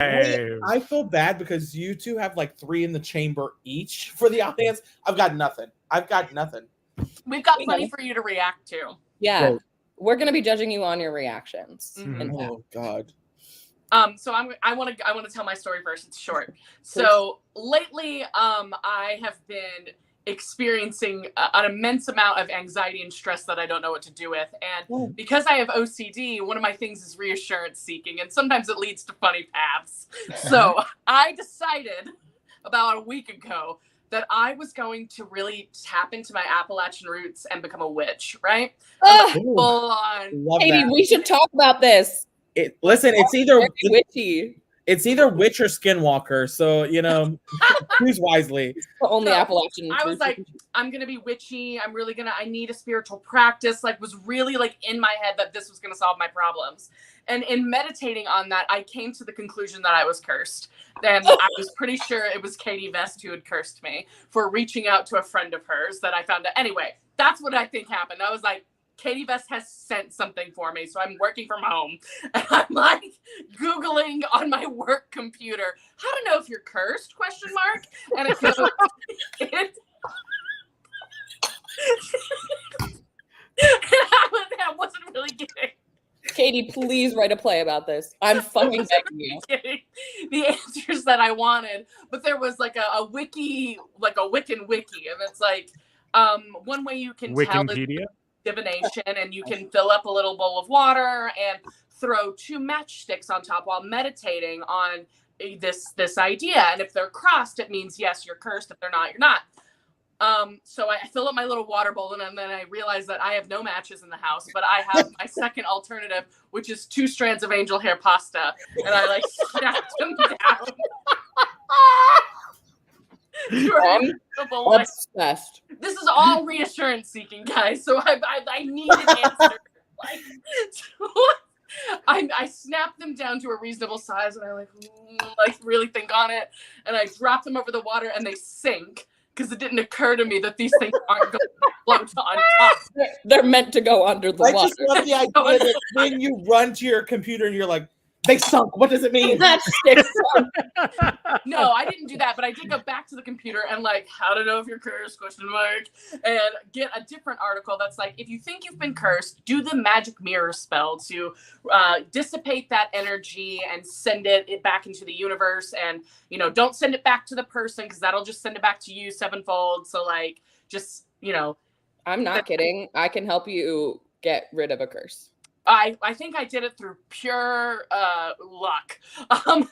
Wait, I feel bad because you two have like 3 in the chamber each for the audience. I've got nothing. We've got plenty for you to react to. Yeah. Right. We're going to be judging you on your reactions. Mm-hmm. Oh God. So I want to tell my story first. It's short. So lately, I have been experiencing an immense amount of anxiety and stress that I don't know what to do with. And because I have OCD, one of my things is reassurance seeking, and sometimes it leads to funny paths. So I decided about a week ago that I was going to really tap into my Appalachian roots and become a witch, right? Full on. Katie, we should talk about this. Listen, it's either witchy. It's either witch or skinwalker. So, choose wisely. Only Appalachian. I was like, I'm going to be witchy. I need a spiritual practice. Like, was really like in my head that this was going to solve my problems. And in meditating on that, I came to the conclusion that I was cursed. And I was pretty sure it was Katie Vest who had cursed me for reaching out to a friend of hers that I found out. Anyway, that's what I think happened. I was like, Katie Vest has sent something for me, so I'm working from home. And I'm like Googling on my work computer, how to know if you're cursed, ? And it goes, I wasn't really getting. Katie, please write a play about this. I'm fucking begging you. The answers that I wanted, but there was like a wiki, like a Wiccan wiki, and it's like one way you can Wikipedia? tell divination, and you can fill up a little bowl of water and throw 2 matchsticks on top while meditating on this idea, and if they're crossed, it means yes, you're cursed. If they're not, you're not. So I fill up my little water bowl, and then I realize that I have no matches in the house, but I have my second alternative, which is 2 strands of angel hair pasta, and I like snapped them down. Obsessed. This is all reassurance seeking, guys. So I need an answer. I snap them down to a reasonable size, and I really think on it, and I drop them over the water, and they sink because it didn't occur to me that these things aren't going to float on top. They're meant to go under the water. I just love the idea that when you run to your computer and you're like, they sunk. What does it mean? No, I didn't do that, but I did go back to the computer and how to know if you're cursed, ? And get a different article that's like, if you think you've been cursed, do the magic mirror spell to dissipate that energy and send it back into the universe. And, don't send it back to the person because that'll just send it back to you 7-fold. So I'm not kidding. I can help you get rid of a curse. I think I did it through pure luck.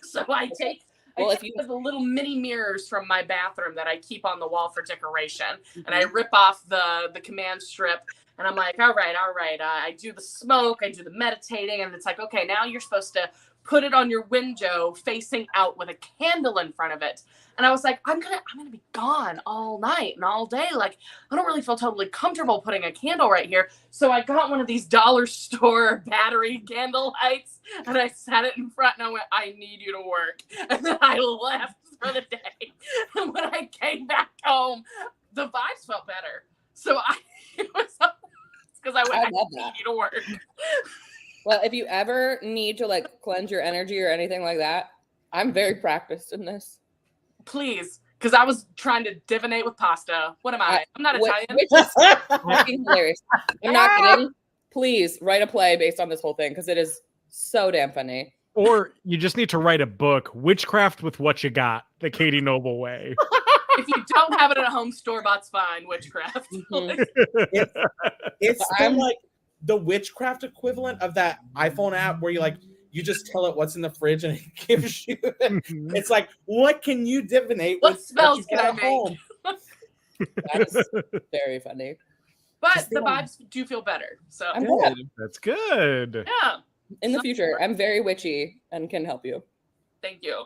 So I take the little mini mirrors from my bathroom that I keep on the wall for decoration, and I rip off the command strip, and I'm like, all right. I do the smoke, I do the meditating, and it's like, okay, now you're supposed to put it on your window facing out with a candle in front of it. And I was like, I'm gonna be gone all night and all day. I don't really feel totally comfortable putting a candle right here. So I got one of these dollar store battery candle lights, and I sat it in front, and I went, I need you to work. And then I left for the day. And when I came back home, the vibes felt better. So it was because I went, I need you to work. Well, if you ever need to cleanse your energy or anything like that, I'm very practiced in this. Please, because I was trying to divinate with pasta. What am I? I'm not Italian. Which is fucking hilarious. I'm not kidding. Please write a play based on this whole thing because it is so damn funny. Or you just need to write a book, Witchcraft with What You Got, the Katie Noble way. If you don't have it at a home store, bought's fine. Witchcraft. It's still like the witchcraft equivalent of that iPhone app where you just tell it what's in the fridge and it gives you. It's like, what can you divinate? What spells can I make? That's very funny. But the vibes do feel better. So I'm glad. That's good. Yeah. In the future, I'm very witchy and can help you. Thank you.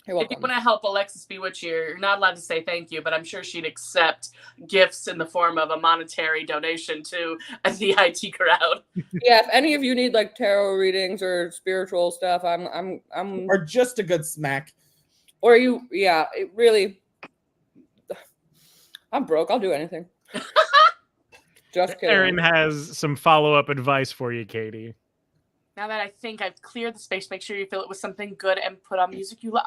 You're welcome. If you want to help Alexis be witchier, you're not allowed to say thank you, but I'm sure she'd accept gifts in the form of a monetary donation to the IT crowd. Yeah, if any of you need tarot readings or spiritual stuff, I'm or just a good smack. Or it really, I'm broke. I'll do anything. Just kidding. Erin has some follow-up advice for you, Katie. Now that I think I've cleared the space, make sure you fill it with something good and put on music you love.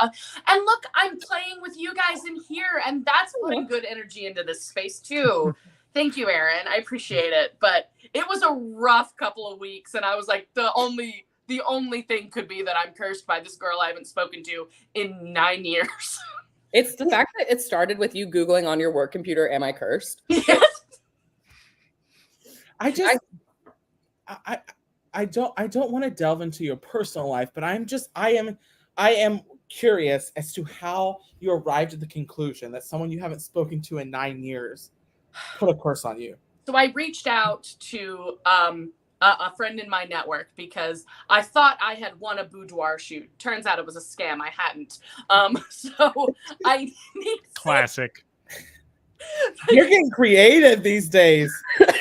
And look, I'm playing with you guys in here, and that's putting good energy into this space too. Thank you, Aaron. I appreciate it. But it was a rough couple of weeks, and I was like, the only thing could be that I'm cursed by this girl I haven't spoken to in 9 years. It's the fact that it started with you Googling on your work computer, am I cursed? Yes. I don't want to delve into your personal life, but I am curious as to how you arrived at the conclusion that someone you haven't spoken to in 9 years put a curse on you. So I reached out to a friend in my network because I thought I had won a boudoir shoot. Turns out it was a scam. I hadn't. So I need Classic. You're getting creative these days.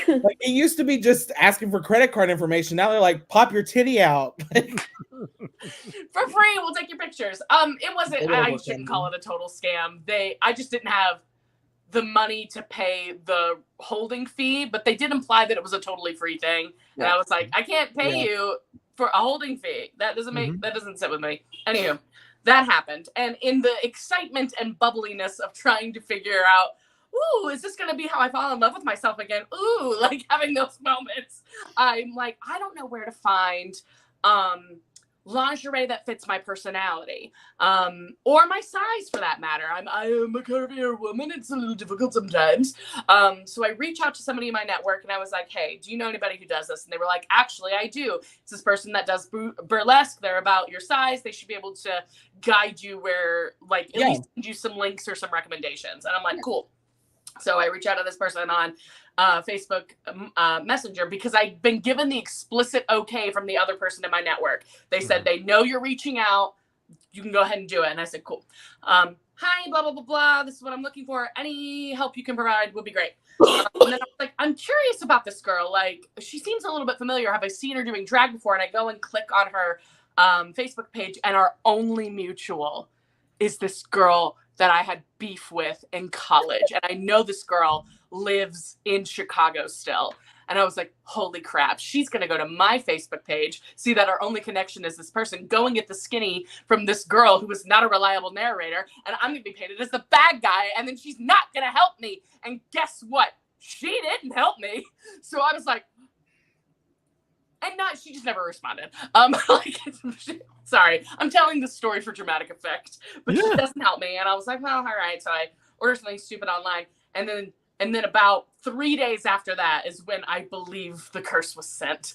Like, it used to be just asking for credit card information. Now they're like, pop your titty out. For free, we'll take your pictures. It wasn't, I shouldn't call it a total scam. I just didn't have the money to pay the holding fee, but they did imply that it was a totally free thing. Yeah. And I was like, I can't pay you for a holding fee. That doesn't sit with me. Anywho, that happened. And in the excitement and bubbliness of trying to figure out, ooh, is this going to be how I fall in love with myself again? Ooh, like having those moments. I'm like, I don't know where to find lingerie that fits my personality, or my size for that matter. I am a curvier woman. It's a little difficult sometimes. So I reach out to somebody in my network and I was like, hey, do you know anybody who does this? And they were like, actually, I do. It's this person that does burlesque. They're about your size. They should be able to guide you where, like, at least send you some links or some recommendations. And I'm like, cool. So I reach out to this person on Facebook Messenger because I'd been given the explicit okay from the other person in my network. They said, they know you're reaching out. You can go ahead and do it. And I said, cool. Hi, blah, blah, blah, blah. This is what I'm looking for. Any help you can provide would be great. And then I was like, I'm curious about this girl. Like, she seems a little bit familiar. Have I seen her doing drag before? And I go and click on her Facebook page, and our only mutual is this girl that I had beef with in college. And I know this girl lives in Chicago still. And I was like, holy crap, she's going to go to my Facebook page, see that our only connection is this person, go and get the skinny from this girl who was not a reliable narrator. And I'm going to be painted as the bad guy. And then she's not going to help me. And guess what? She didn't help me. So I was like, she just never responded. Sorry, I'm telling this story for dramatic effect, but she doesn't help me. And I was like, well, all right. So I ordered something stupid online. And then about 3 days after that is when I believe the curse was sent.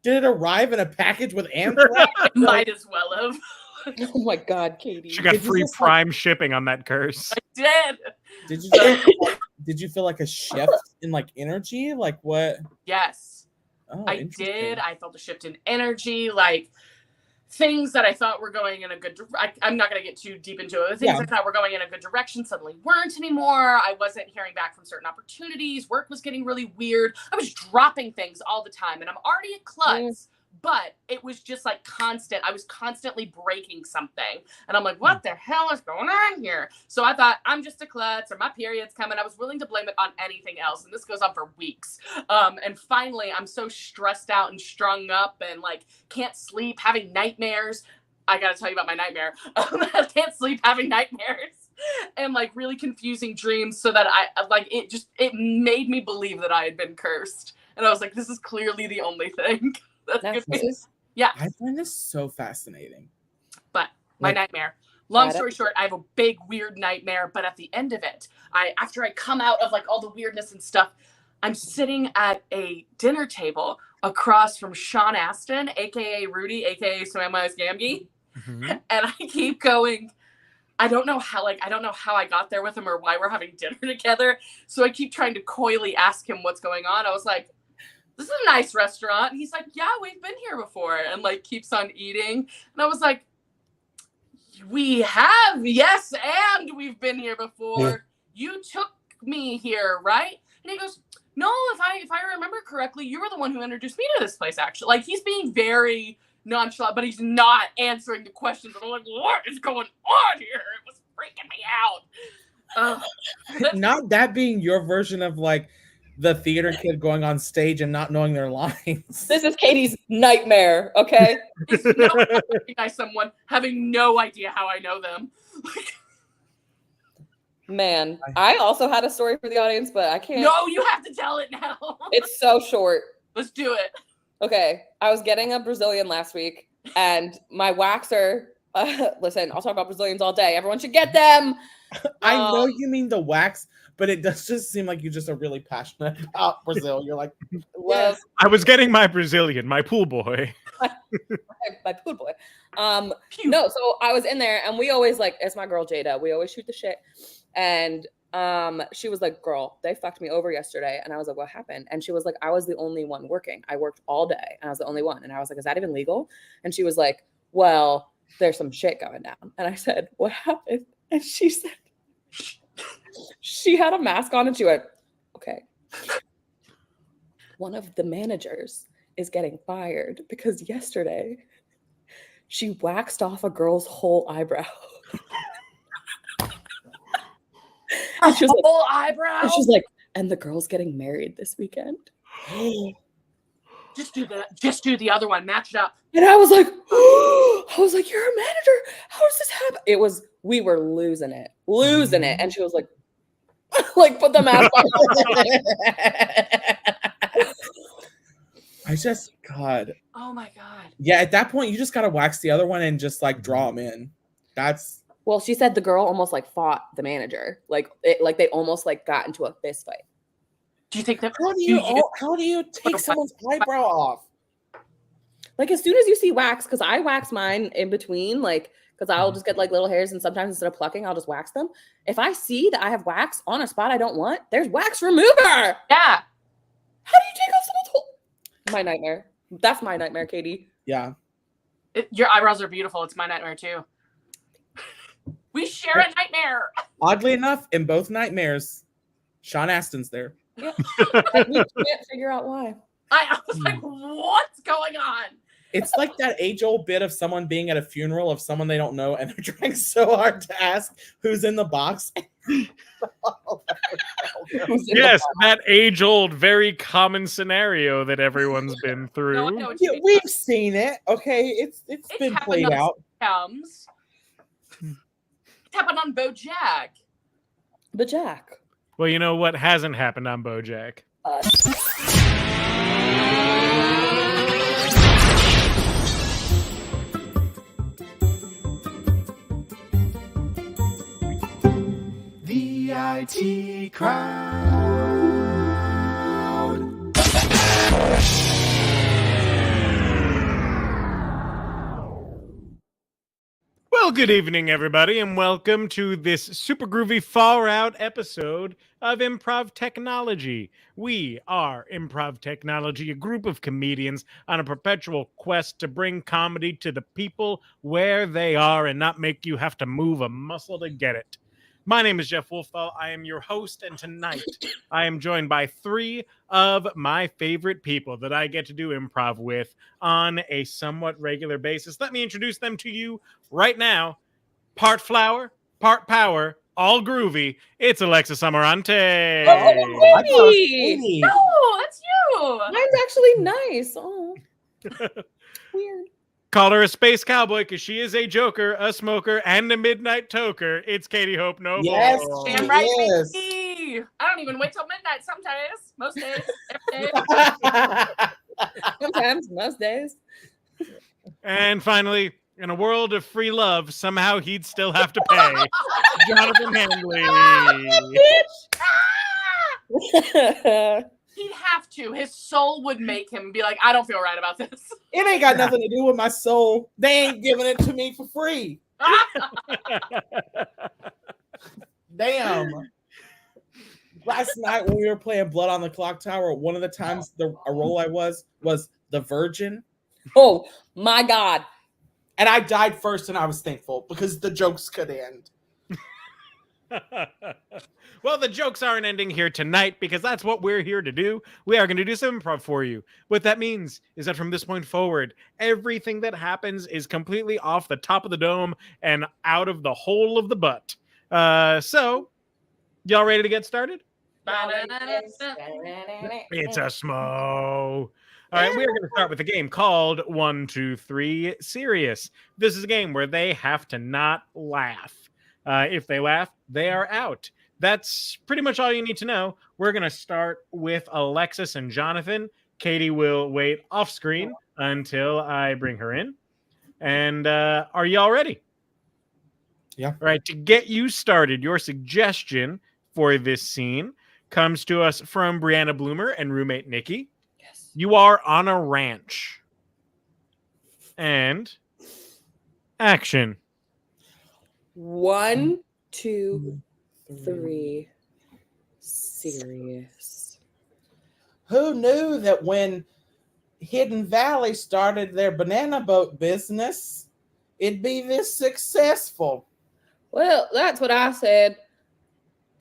Did it arrive in a package with anthrax? Might as well have. Oh my God, Katie. She got free Prime shipping on that curse. I did. Did you feel like a shift in like energy? Like what? Yes. Oh, I did. I felt a shift in energy, like things that I thought were going in a good direction. I'm not going to get too deep into it. Things I thought were going in a good direction suddenly weren't anymore. I wasn't hearing back from certain opportunities. Work was getting really weird. I was dropping things all the time, and I'm already a klutz. But it was just like constant. I was constantly breaking something. And I'm like, what the hell is going on here? So I thought, I'm just a klutz, or my period's coming. I was willing to blame it on anything else. And this goes on for weeks. And finally, I'm so stressed out and strung up and like can't sleep, having nightmares. I got to tell you about my nightmare. I can't sleep, having nightmares. And like really confusing dreams, so that it made me believe that I had been cursed. And I was like, this is clearly the only thing. Yeah. I find this so fascinating. But my nightmare. Long story short, I have a big weird nightmare, but at the end of it, after I come out of like all the weirdness and stuff, I'm sitting at a dinner table across from Sean Astin, aka Rudy, aka Samwise Gamgee. And I keep going, I don't know how I got there with him or why we're having dinner together. So I keep trying to coyly ask him what's going on. I was like, this is a nice restaurant. He's like, yeah, we've been here before, and like keeps on eating. And I was like, we have, yes, and we've been here before. You took me here, right? And he goes, no, if I remember correctly, you were the one who introduced me to this place, actually. Like, he's being very nonchalant, but he's not answering the questions. And I'm like, what is going on here? It was freaking me out. Not that being your version of like, the theater kid going on stage and not knowing their lines. This is Katie's nightmare, okay? It's no recognize someone having no idea how I know them. Man, I also had a story for the audience, but I can't. No, you have to tell it now. It's so short. Let's do it. Okay, I was getting a Brazilian last week, and my waxer. Listen, I'll talk about Brazilians all day. Everyone should get them. I know you mean the wax, but it does just seem like you just are really passionate about Brazil. You're like, Love I was getting my Brazilian, my pool boy. my food boy. No, so I was in there, and we always it's my girl Jada. We always shoot the shit, and she was like, "Girl, they fucked me over yesterday," and I was like, "What happened?" And she was like, "I was the only one working. I worked all day, and I was the only one." And I was like, "Is that even legal?" And she was like, "Well, there's some shit going down." And I said, "What happened?" And she said, she had a mask on, and she went, "Okay, one of the managers is getting fired because yesterday she waxed off a girl's whole eyebrow." And she was Whole eyebrow. and she's like, "And the girl's getting married this weekend." Just do that. Just do the other one. Match it up. And I was like, "You're a manager. How does this happen?" We were losing it. And she was like, put the mask on. God. Oh my God. Yeah, at that point, you just gotta wax the other one and just like draw them in. That's. Well, she said the girl almost fought the manager. They almost got into a fist fight. Do you think that? How do you take someone's eyebrow off? As soon as you see wax, because I wax mine in between, because I'll just get little hairs, and sometimes instead of plucking, I'll just wax them. If I see that I have wax on a spot I don't want, there's wax remover. Yeah. How do you take off someone's whole? My nightmare. That's my nightmare, Katie. Yeah. Your eyebrows are beautiful. It's my nightmare too. We share a nightmare. Oddly enough, in both nightmares, Sean Astin's there. Yeah. We can't figure out why. I was like, what's going on? It's like that age-old bit of someone being at a funeral of someone they don't know, and they're trying so hard to ask who's in the box. Yes, that age-old, very common scenario that everyone's been through. No, I know what you mean. We've seen it. Okay, it's been played out. It happened on BoJack. The Jack. Well, you know what hasn't happened on BoJack? The IT crowd. Well, good evening, everybody, and welcome to this super groovy far out episode of Improv Technology. We are Improv Technology, a group of comedians on a perpetual quest to bring comedy to the people where they are and not make you have to move a muscle to get it. My name is Jeff Wolfall. I am your host, and tonight I am joined by three of my favorite people that I get to do improv with on a somewhat regular basis. Let me introduce them to you right now. Part flower, part power, all groovy. It's Alexis Amarante. Oh, baby. No, that's you. Mine's actually nice. Oh, weird. Call her a space cowboy because she is a joker, a smoker, and a midnight toker. It's Katie Hope Noble. Yes, Damn right, yes. baby. I don't even wait till midnight some days. Most days. Every day. Sometimes, most days. And finally, in a world of free love, somehow he'd still have to pay. Jonathan Handley. He'd have to. His soul would make him be like, I don't feel right about this. It ain't got nothing to do with my soul. They ain't giving it to me for free. Damn. Last night when we were playing Blood on the Clock Tower, one of the times a role I was the Virgin. Oh my God. And I died first, and I was thankful because the jokes could end. Well, the jokes aren't ending here tonight because that's what we're here to do. We are going to do some improv for you. What that means is that from this point forward, everything that happens is completely off the top of the dome and out of the hole of the butt. So, y'all ready to get started? It's a smo. All right, we are going to start with a game called 1, 2, 3 Serious. This is a game where they have to not laugh. If they laugh, they are out. That's pretty much all you need to know. We're going to start with Alexis and Jonathan. Katie will wait off screen until I bring her in. And are y'all ready? Yeah. All right, to get you started, your suggestion for this scene comes to us from Brianna Bloomer and roommate Nikki. Yes. You are on a ranch. And action. 1, 2, 3 Serious. Who knew that when Hidden Valley started their banana boat business, it'd be this successful? Well, that's what I said.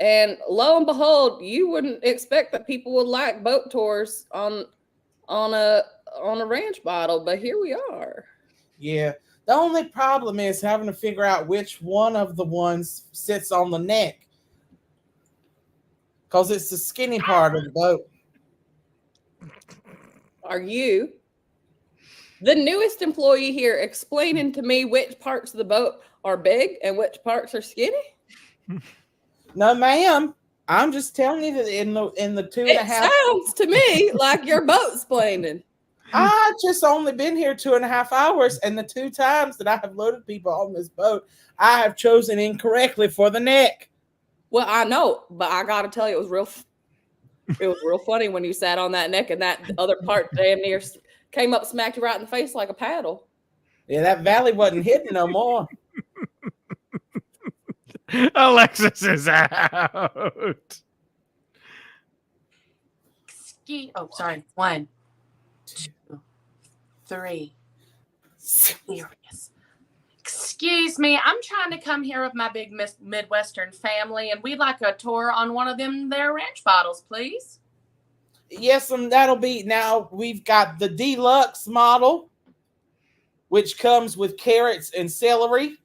And lo and behold, you wouldn't expect that people would like boat tours on a ranch bottle, but here we are. Yeah. The only problem is having to figure out which one of the ones sits on the neck, because it's the skinny part of the boat. Are you the newest employee here explaining to me which parts of the boat are big and which parts are skinny? No, ma'am. I'm just telling you that in the 2.5. Sounds to me like you're boat splaining. I just only been here 2.5 hours, and the 2 times that I have loaded people on this boat, I have chosen incorrectly for the neck. Well, I know, but I gotta tell you, it was real funny when you sat on that neck and that other part damn near came up, smacked you right in the face like a paddle. Yeah, that valley wasn't hidden no more. Alexis is out. Oh, sorry. 1, 2, 3 Serious. Excuse me, I'm trying to come here with my big Midwestern family, and we'd like a tour on one of them their ranch bottles, please. Yes, and that'll be, now we've got the deluxe model, which comes with carrots and celery.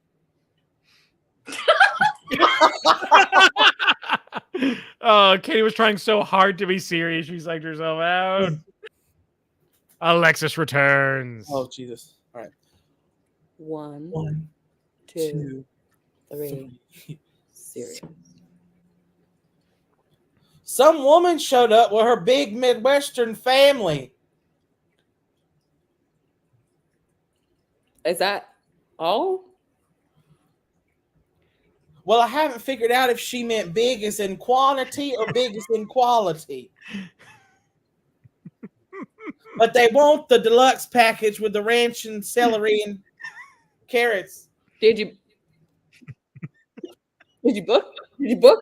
Oh, Katie was trying so hard to be serious. She psyched herself out. Alexis returns. Oh, Jesus. All right. 1, 2, 3 Serious. Some woman showed up with her big Midwestern family. Is that all? Well, I haven't figured out if she meant big as in quantity or big as in quality. But they want the deluxe package with the ranch and celery and carrots. Did you book? Did you book?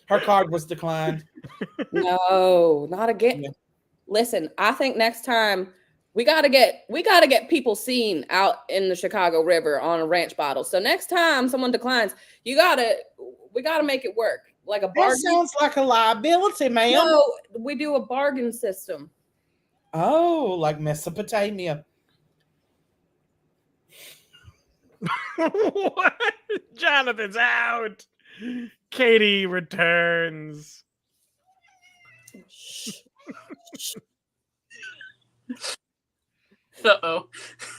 Her card was declined. No, not again. Yeah. Listen, I think next time we gotta get people seen out in the Chicago River on a ranch bottle. So next time someone declines, we gotta make it work. Like a bargain. That sounds like a liability, ma'am. No, we do a bargain system. Oh, like Mesopotamia. What? Jonathan's out. Katie returns. Uh-oh.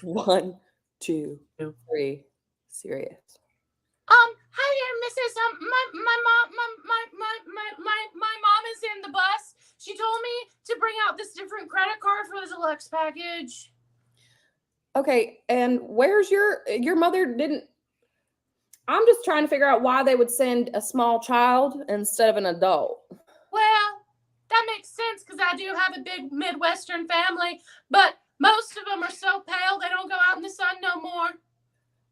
1, 2, 3 Serious. Hi there, Mrs. My mom is in the bus. She told me to bring out this different credit card for the deluxe package. Okay, and where's your mother didn't? I'm just trying to figure out why they would send a small child instead of an adult. Well, that makes sense because I do have a big Midwestern family, but most of them are so pale they don't go out in the sun no more.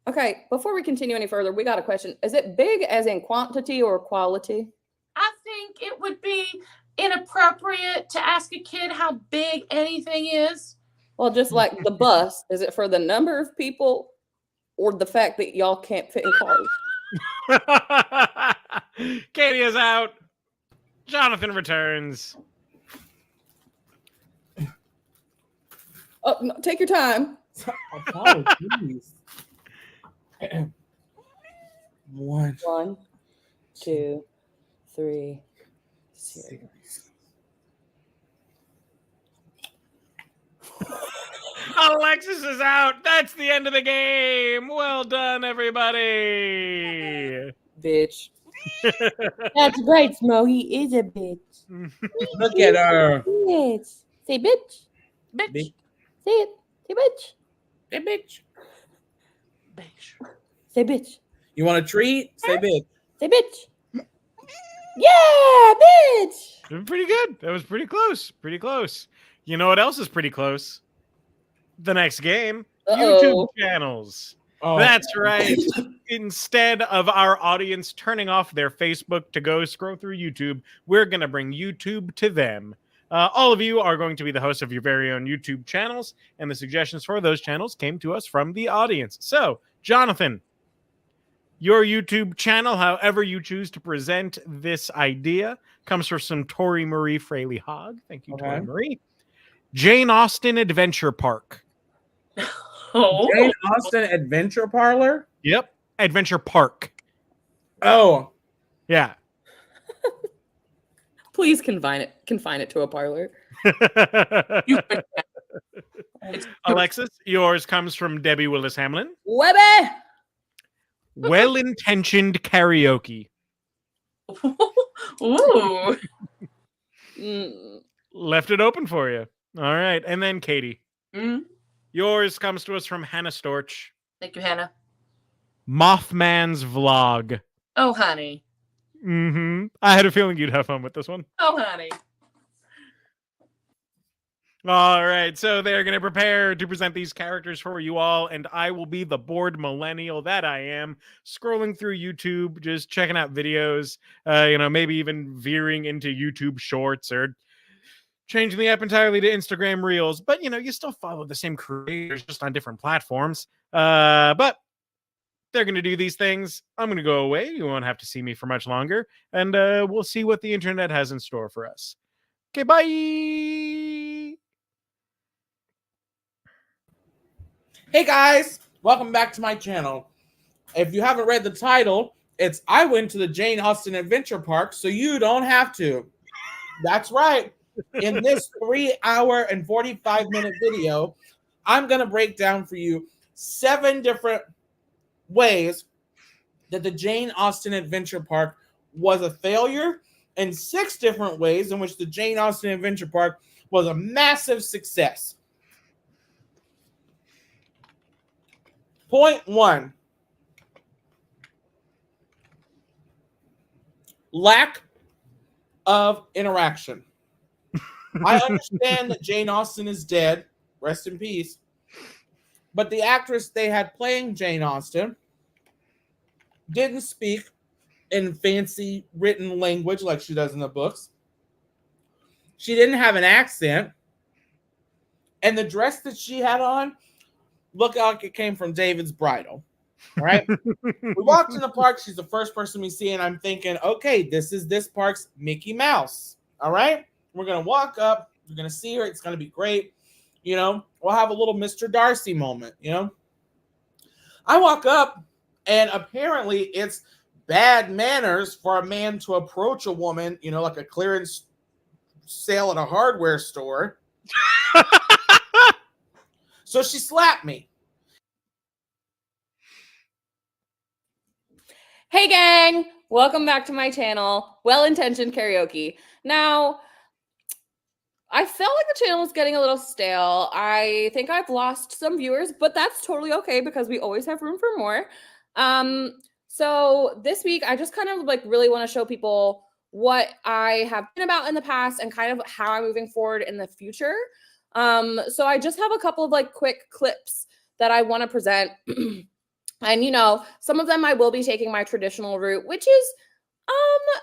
Okay, before we continue any further, we got a question. Is it big as in quantity or quality? I think it would be inappropriate to ask a kid how big anything is. Well, just like the bus, is it for the number of people or the fact that y'all can't fit in cars? Katie is out. Jonathan returns. Oh, no, take your time. Oh, geez. 1, 1, 2, 3 Alexis is out. That's the end of the game. Well done, everybody. Bitch. That's right, Smo. He is a bitch. Look at her. Bitch. Say bitch. Bitch. Say it. Say bitch. Hey, bitch. Bitch. Say bitch. You want a treat? Say bitch. Say bitch. Yeah, bitch. Pretty good. That was pretty close. Pretty close. You know what else is pretty close? The next game. YouTube channels. Oh. That's right. Instead of our audience turning off their Facebook to go scroll through YouTube, we're going to bring YouTube to them. All of you are going to be the hosts of your very own YouTube channels, and the suggestions for those channels came to us from the audience. So, Jonathan, your YouTube channel, however you choose to present this idea, comes from some Tori Marie Fraley Hogg. Thank you, Tori Marie. Jane Austen Adventure Park. Oh. Jane Austen Adventure Parlor? Yep. Adventure Park. Oh. Yeah. Please confine it to a parlor. Alexis, yours comes from Debbie Willis Hamlin. Webby! Well-intentioned karaoke. Ooh. Left it open for you. All right. And then Katie. Mm. Yours comes to us from Hannah Storch. Thank you, Hannah. Mothman's Vlog. Oh, honey. Mm-hmm. I had a feeling you'd have fun with this one. Oh, honey. All right, so they're going to prepare to present these characters for you all, and I will be the bored millennial that I am, scrolling through YouTube, just checking out videos, maybe even veering into YouTube Shorts or changing the app entirely to Instagram Reels. But, you still follow the same creators, just on different platforms. But they're going to do these things. I'm going to go away. You won't have to see me for much longer, and we'll see what the internet has in store for us. Okay, bye! Hey guys, welcome back to my channel. If you haven't read the title, it's I went to the Jane Austen Adventure Park, so you don't have to. That's right. In this 3-hour and 45-minute video, I'm going to break down for you 7 different ways that the Jane Austen Adventure Park was a failure and 6 different ways in which the Jane Austen Adventure Park was a massive success. Point 1. Lack of interaction. I understand that Jane Austen is dead. Rest in peace. But the actress they had playing Jane Austen didn't speak in fancy written language like she does in the books. She didn't have an accent. And the dress that she had on looked like it came from David's bridal. All right. We walked in the park. She's the first person we see, and I'm thinking, okay, this is this park's Mickey Mouse. All right. We're going to walk up. You're going to see her. It's going to be great. We'll have a little Mr. Darcy moment. I walk up, and apparently it's bad manners for a man to approach a woman, like a clearance sale at a hardware store. So she slapped me. Hey gang, welcome back to my channel, Well-Intentioned Karaoke. Now, I felt like the channel was getting a little stale. I think I've lost some viewers, but that's totally okay because we always have room for more. So this week, I just kind of really want to show people what I have been about in the past and kind of how I'm moving forward in the future. So I just have a couple of quick clips that I want to present. And, some of them I will be taking my traditional route, which is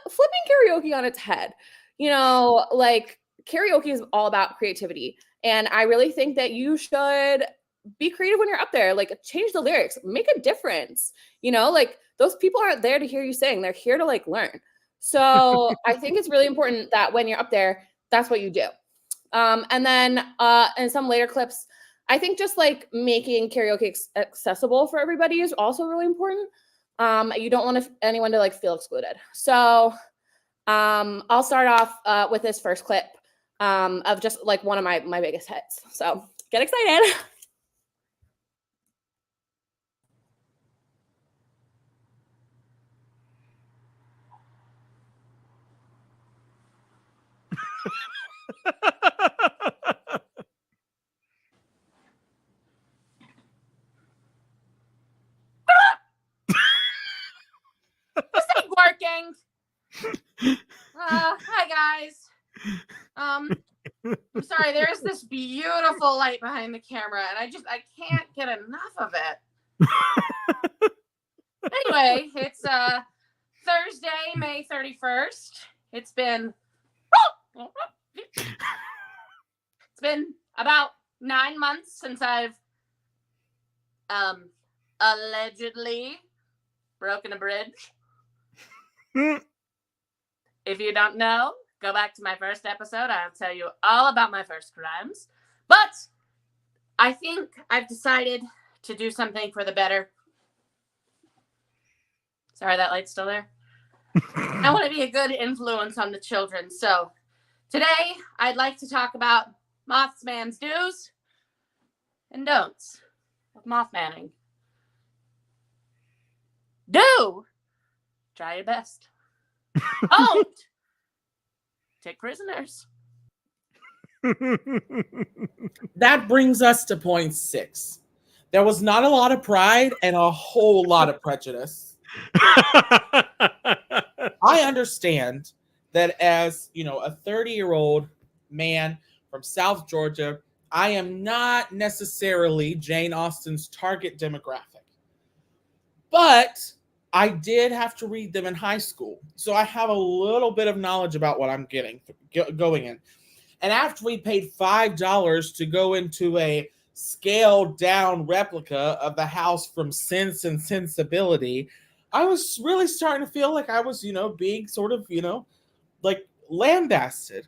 flipping karaoke on its head. Karaoke is all about creativity. And I really think that you should be creative when you're up there. Change the lyrics, make a difference. Those people aren't there to hear you sing. They're here to learn. So I think it's really important that when you're up there, that's what you do. And then in some later clips, I think just making karaoke accessible for everybody is also really important. You don't want anyone to feel excluded. So I'll start off with this first clip of just like one of my biggest hits. So get excited. This ain't working. Hi guys. I'm sorry, there's this beautiful light behind the camera and I can't get enough of it. Anyway, it's Thursday, May 31st. It's been about 9 months since I've allegedly broken a bridge. If you don't know, go back to my first episode. I'll tell you all about my first crimes. But I think I've decided to do something for the better. Sorry, that light's still there. I want to be a good influence on the children. So today I'd like to talk about Mothman's do's and don'ts of Mothmanning. Do. Try your best. Don't. Take prisoners. That brings us to point 6. There was not a lot of pride and a whole lot of prejudice. I understand that as, a 30-year-old man from South Georgia, I am not necessarily Jane Austen's target demographic. But I did have to read them in high school. So I have a little bit of knowledge about what I'm going in. And after we paid $5 to go into a scaled down replica of the house from Sense and Sensibility, I was really starting to feel like I was, being sort of, like lambasted.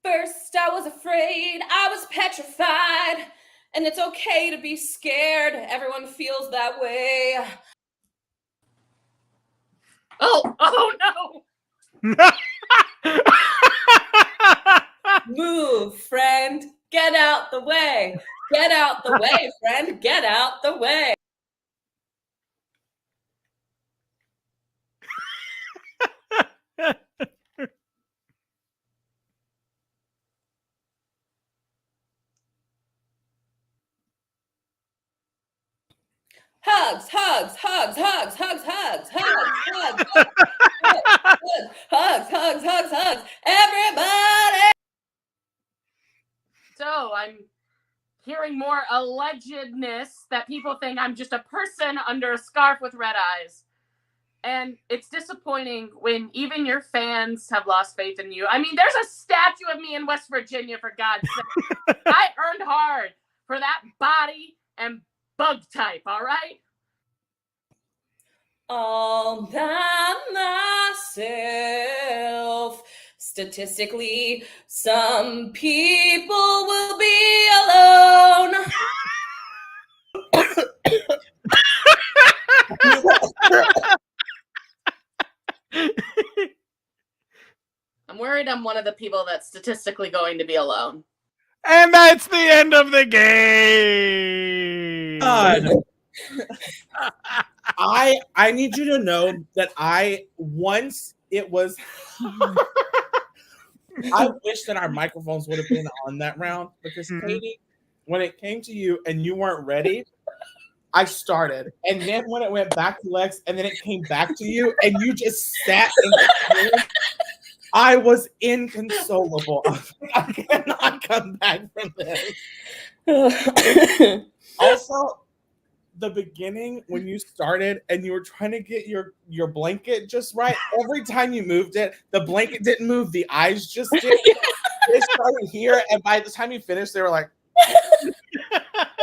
First, I was afraid, I was petrified, and it's okay to be scared. Everyone feels that way. Oh no! Move, friend. Get out the way. Get out the way, friend. Get out the way. Hugs, hugs, hugs, hugs, hugs, hugs, hugs, hugs, hugs, hugs, hugs, hugs, everybody. So I'm hearing more allegedness that people think I'm just a person under a scarf with red eyes. And it's disappointing when even your fans have lost faith in you. I mean, there's a statue of me in West Virginia, for God's sake. I earned hard for that body and bug type, all right? All by myself. Statistically, some people will be alone. I'm worried I'm one of the people that's statistically going to be alone. And that's the end of the game. I need you to know that once it was I wish that our microphones would have been on that round because Katie, when it came to you and you weren't ready, I started. And then when it went back to Lex and then it came back to you and you just sat in I was inconsolable. I cannot come back from this. Also, the beginning when you started and you were trying to get your blanket just right, every time you moved it, the blanket didn't move, the eyes just did. They started here, and by the time you finished, they were like,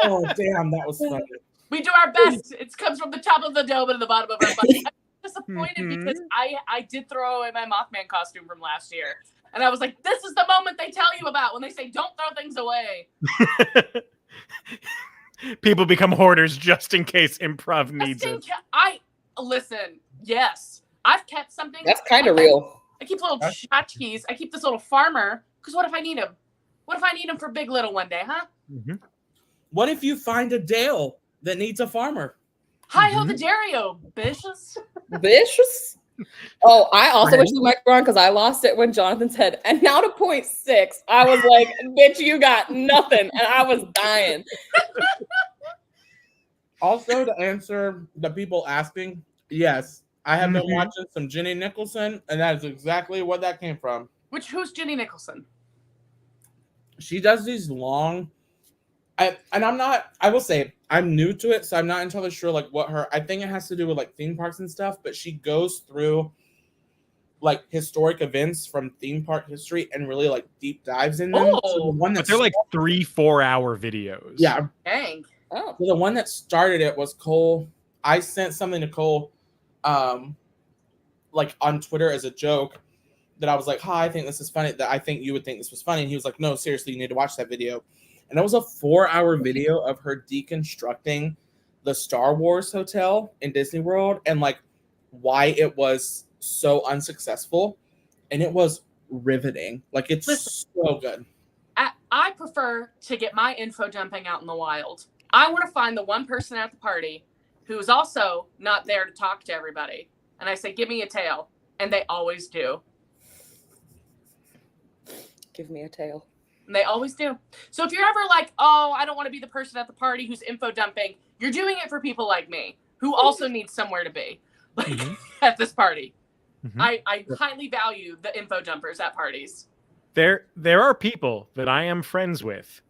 "Oh, damn, that was funny." We do our best. It comes from the top of the dome and the bottom of our body. I'm disappointed because I did throw away my Mothman costume from last year. And I was like, this is the moment they tell you about when they say don't throw things away. People become hoarders just in case improv needs it. Listen, yes. I've kept something. That's kind of real. I keep little tchotchkes. I keep this little farmer because what if I need him? What if I need him for Big Little one day, huh? Mm-hmm. What if you find a Dale that needs a farmer? Hi-ho the Dario, bitches. Vicious. Oh, I also wish the mic were on because I lost it when Jonathan said, and now to point 6. I was like, bitch, you got nothing. And I was dying. Also, to answer the people asking, yes, I have been watching some Jenny Nicholson, and that is exactly what that came from. Who's Jenny Nicholson? She does these long, I will say, I'm new to it, so I'm not entirely sure like what I think it has to do with like theme parks and stuff, but she goes through like historic events from theme park history and really like deep dives in them. So the one but they're like 3-4 hour videos. Yeah. Dang. Oh. So the one that started it was Cole. I sent something to Cole, like on Twitter as a joke, that I was like, "Hi, I think this is funny. That I think you would think this was funny." And he was like, "No, seriously, you need to watch that video." And it was a 4-hour video of her deconstructing the Star Wars hotel in Disney World and like why it was so unsuccessful. And it was riveting. Like it's so good. I prefer to get my info dumping out in the wild. I want to find the one person at the party who is also not there to talk to everybody. And I say, give me a tail. And they always do. Give me a tail. And they always do. So if you're ever like, oh, I don't want to be the person at the party who's info dumping, you're doing it for people like me who also need somewhere to be like at this party. I highly value the info dumpers at parties. There are people that I am friends with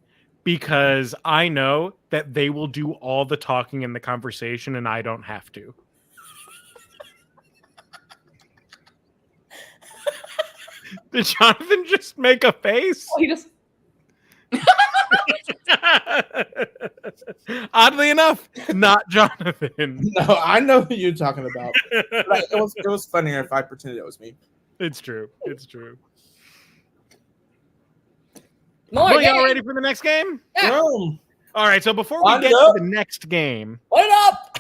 because I know that they will do all the talking in the conversation and I don't have to. Did Jonathan just make a face? Oh, he just... Oddly enough, not Jonathan. No, I know who you're talking about. Like, it was funnier if I pretended it was me. It's true. It's true. More y'all ready for the next game? Yeah. Boom. All right, so before we get to the next game... Put it up!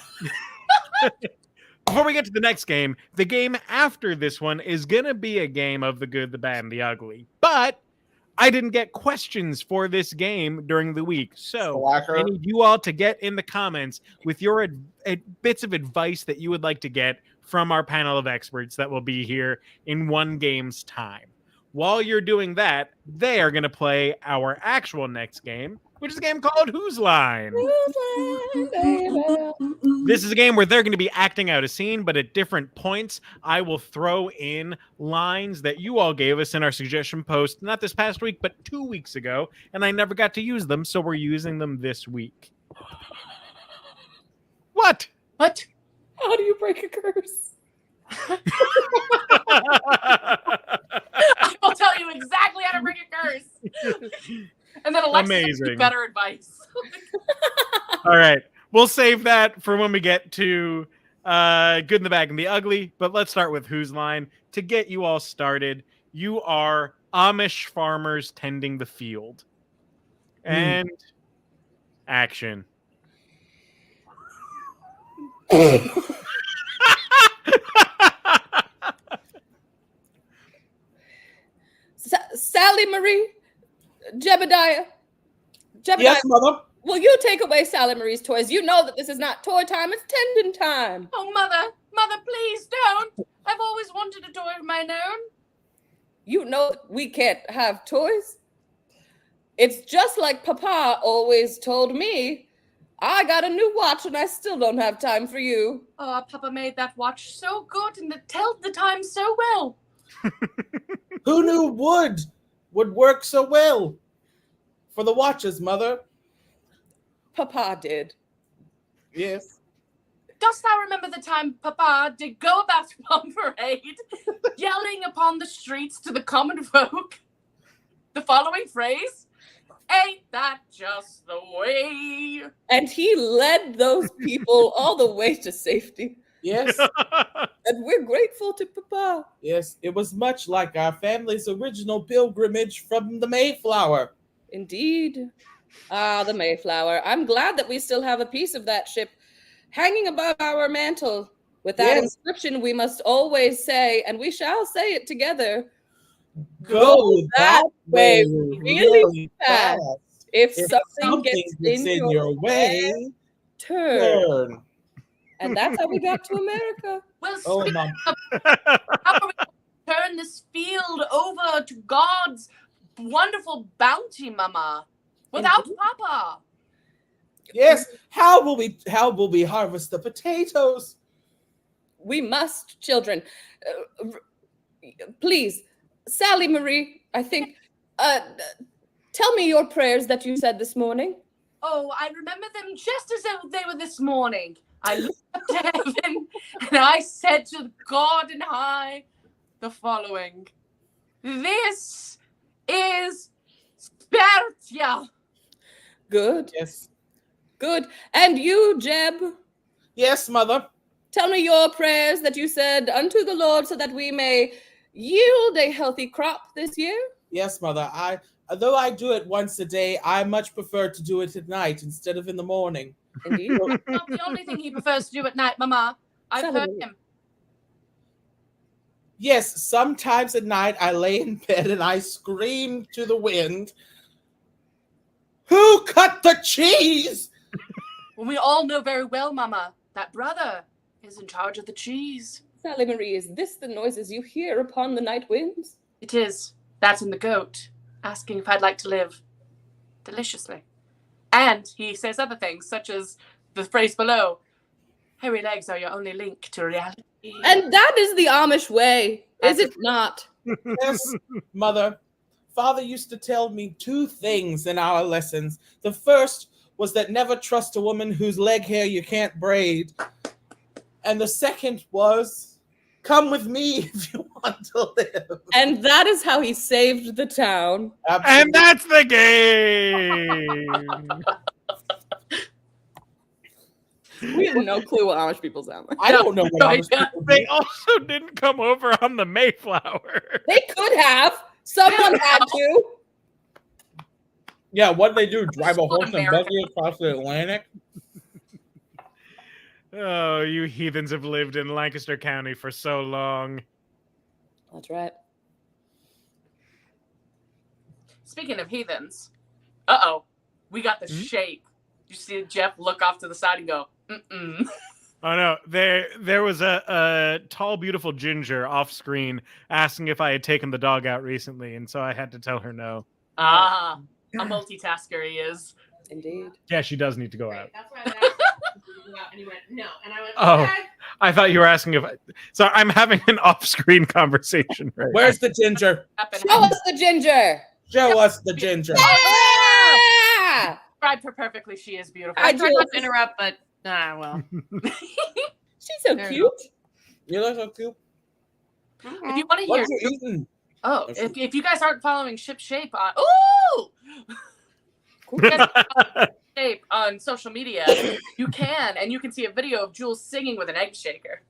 Before we get to the next game, the game after this one is going to be a game of the good, the bad, and the ugly. But I didn't get questions for this game during the week. So I need you all to get in the comments with your bits of advice that you would like to get from our panel of experts that will be here in one game's time. While you're doing that, they are going to play our actual next game, which is a game called Whose Line? This is a game where they're going to be acting out a scene, but at different points, I will throw in lines that you all gave us in our suggestion post, not this past week, but 2 weeks ago, and I never got to use them, so we're using them this week. What? What? How do you break a curse? I will tell you exactly how to break a curse. And then Alexa gives you better advice. All right. We'll save that for when we get to good in the bad and the ugly. But let's start with Whose Line. To get you all started, you are Amish farmers tending the field. And action. Sally Marie, Jebediah. Yes, mother. Will you take away Sally Marie's toys? You know that this is not toy time, it's tending time. Oh, mother, please don't. I've always wanted a toy of my own. You know we can't have toys. It's just like Papa always told me. I got a new watch and I still don't have time for you. Oh, Papa made that watch so good and it tells the time so well. Who knew wood would work so well for the watches, mother? Papa did. Yes. Dost thou remember the time Papa did go about one parade, yelling upon the streets to the common folk the following phrase? Ain't that just the way? And he led those people all the way to safety. Yes. And we're grateful to Papa. Yes, it was much like our family's original pilgrimage from the Mayflower. Indeed. Ah, the Mayflower. I'm glad that we still have a piece of that ship hanging above our mantle. With that Yes. inscription, we must always say, and we shall say it together, Go that way really fast. If something gets in your way, turn. And that's how we got to America. Well, Oh, Mom. how are we going to turn this field over to God's wonderful bounty, Mama? Without Papa. Yes. How will we harvest the potatoes? We must, children. Please, Sally Marie, I think, tell me your prayers that you said this morning. Oh, I remember them just as though they were this morning. I looked up to heaven and I said to God in high the following. This is Spartia. Good. Yes. Good. And you, Jeb, Yes, Mother. tell me your prayers that you said unto the Lord so that we may yield a healthy crop this year. Yes, Mother. Though I do it once a day, I much prefer to do it at night instead of in the morning. Indeed. That's not the only thing he prefers to do at night, Mama. I've heard him. Yes, sometimes at night I lay in bed and I scream to the wind, "Who cut the cheese?" Well, we all know very well, Mama, that brother is in charge of the cheese. Sally Marie, is this the noises you hear upon the night winds? It is. That's in the goat, asking if I'd like to live deliciously. And he says other things, such as the phrase below, hairy legs are your only link to reality. And that is the Amish way, is it not? Yes, Mother. Father used to tell me 2 things in our lessons. The first was that never trust a woman whose leg hair you can't braid. And the second was, come with me if you want to live. And that is how he saved the town. Absolutely. And that's the game. We have no clue what Amish people sound like. I don't know what Amish people They do. also didn't come over on the Mayflower. They could have. Someone had to. Yeah, what they do? Drive a horse and America. buggy across the Atlantic? Oh, you heathens have lived in Lancaster County for so long. That's right. Speaking of heathens, we got the shape. You see Jeff look off to the side and go, mm-mm. Oh no, there was a tall, beautiful ginger off screen asking if I had taken the dog out recently, and so I had to tell her no. A multitasker he is. Indeed. Yeah, she does need to go out. That's why I asked him to go out, and he went, no. And I went, Oh. okay. I thought you were asking if so I'm having an off-screen conversation right Where's the ginger? Show us the ginger. Show us the ginger. Yeah! Described her perfectly. She is beautiful. I tried not to interrupt, but well. She's so There we cute. You look so cute. If you want to hear, What you eating? if you guys aren't following Ship Shape on, ooh, you guys aren't following Shape on social media, you can, and you can see a video of Jules singing with an egg shaker.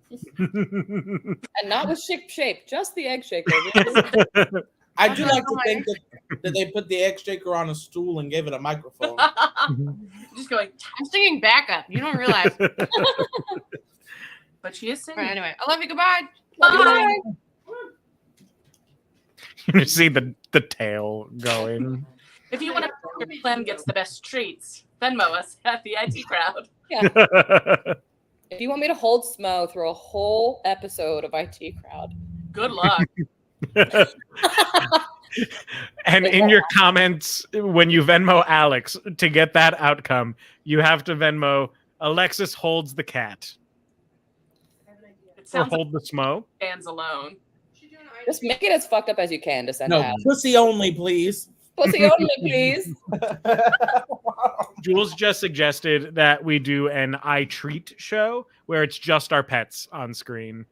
And not with shape, just the egg shaker. I do like to think that they put the egg shaker on a stool and gave it a microphone. Just going, I'm singing backup. You don't realize. but she is singing. Right, anyway, I love you. Goodbye. Bye. You see the tail going. If you want to know your Clem gets the best treats, Venmo us at the IT crowd. If you want me to hold Smo through a whole episode of IT Crowd. Good luck. And in your comments, when you Venmo Alex to get that outcome, you have to Venmo Alexis holds the cat. It Or sounds hold the smo. like it stands alone. Just make it as fucked up as you can to send No, out. pussy only, please. Pussy only, please. Jules just suggested that we do an I Treat show where it's just our pets on screen.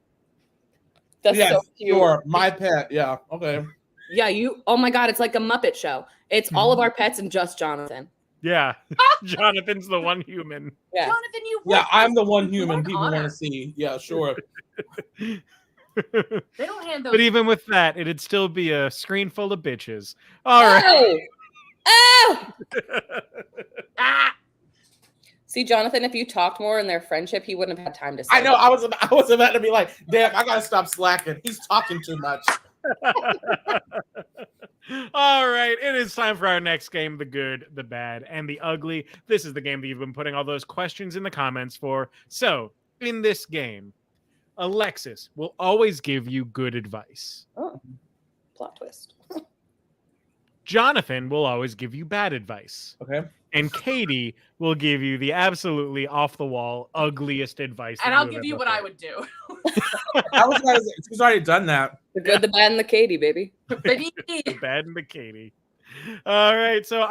That's Yes, so cute. sure. My pet. Yeah. Okay. Yeah, oh my God, it's like a Muppet show. It's all of our pets and just Jonathan. Yeah. Jonathan's the one human. Yeah. Jonathan, you Yeah, work I'm the with one human Mark people want Honor. to see. Yeah, sure. They don't hand those. But even with that, it'd still be a screen full of bitches. All right. Oh! Oh! Ah! See, Jonathan, if you talked more in their friendship, he wouldn't have had time to say. I know. I was about to be like, damn, I gotta stop slacking. He's talking too much. All right, it is time for our next game, the good, the bad, and the ugly. This is the game that you've been putting all those questions in the comments for. So, in this game, Alexis will always give you good advice. Oh, plot twist. Jonathan will always give you bad advice. Okay. And Katie will give you the absolutely off-the-wall, ugliest advice. And I'll give you what I would do. She's already done that. The good, the bad, and the Katie, baby. The bad and the Katie. All right, so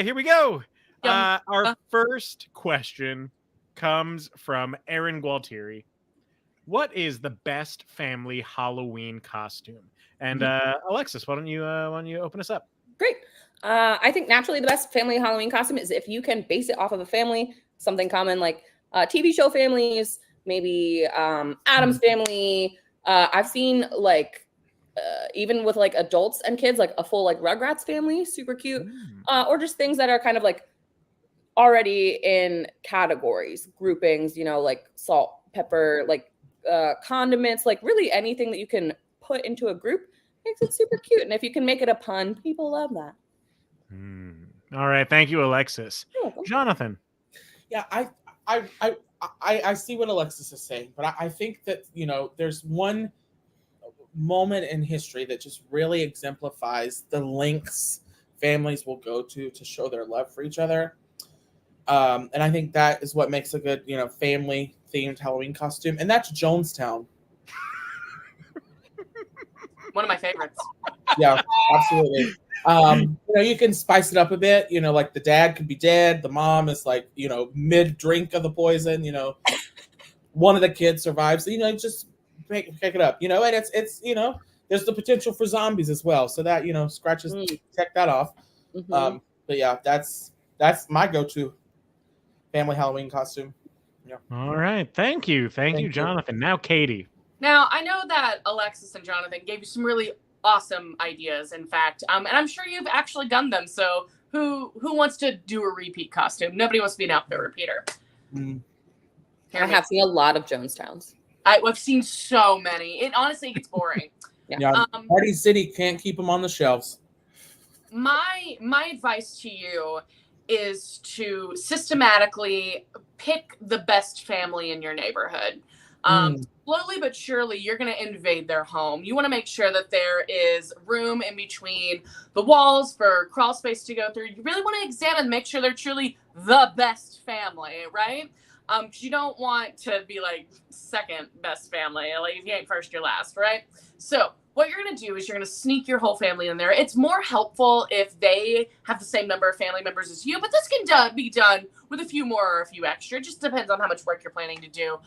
here we go. Our first question comes from Aaron Gualtieri. What is the best family Halloween costume? And Alexis, why don't you open us up? Great. I think naturally the best family Halloween costume is if you can base it off of a family, something common like TV show families, maybe Addams Family. I've seen like even with like adults and kids, like a full like Rugrats family, super cute, or just things that are kind of like already in categories, groupings, you know, like salt, pepper, like condiments, like really anything that you can put into a group makes it super cute. And if you can make it a pun, people love that. All right, thank you, Alexis. Jonathan. Yeah, I see what Alexis is saying, but I think that, you know, there's one moment in history that just really exemplifies the lengths families will go to show their love for each other. And I think that is what makes a good, you know, family themed Halloween costume. And that's Jonestown. One of my favorites. Yeah, absolutely. You know, you can spice it up a bit, you know, like the dad could be dead. The mom is like, you know, mid drink of the poison, you know, one of the kids survives, you know, just pick it up, you know, and it's, you know, there's the potential for zombies as well. So that, you know, check that off. But yeah, that's my go-to family Halloween costume. Yeah. All right. Thank you, Jonathan. Now, Katie. Now, I know that Alexis and Jonathan gave you some really awesome ideas, in fact, and I'm sure you've actually done them. So who wants to do a repeat costume? Nobody wants to be an outfit repeater. I have seen a lot of Jonestowns. I've seen so many. It honestly gets boring. Yeah. Party City can't keep them on the shelves. My advice to you is to systematically pick the best family in your neighborhood. Slowly but surely, you're going to invade their home. You want to make sure that there is room in between the walls for crawl space to go through. You really want to examine, make sure they're truly the best family, right? Because you don't want to be like second best family. Like if you ain't first, you're last, right? So what you're going to do is you're going to sneak your whole family in there. It's more helpful if they have the same number of family members as you, but this can be done with a few more or a few extra. It just depends on how much work you're planning to do.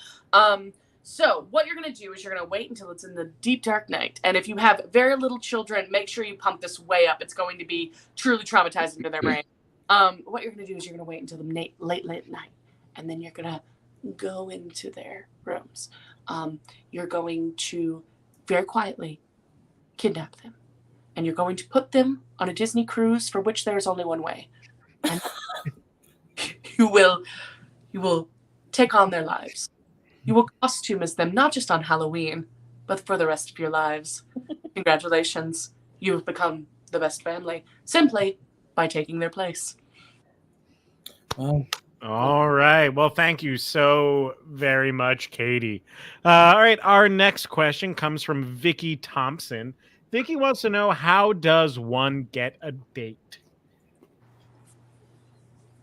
So what you're going to do is you're going to wait until it's in the deep dark night. And if you have very little children, make sure you pump this way up. It's going to be truly traumatizing to their brain. What you're going to do is you're going to wait until the late night. And then you're going to go into their rooms. You're going to very quietly kidnap them. And you're going to put them on a Disney cruise for which there is only one way. And you will take on their lives. You will costume as them, not just on Halloween, but for the rest of your lives. Congratulations. You have become the best family, simply by taking their place. All right. Well, thank you so very much, Katie. All right. Our next question comes from Vicky Thompson. Vicky wants to know, how does one get a date?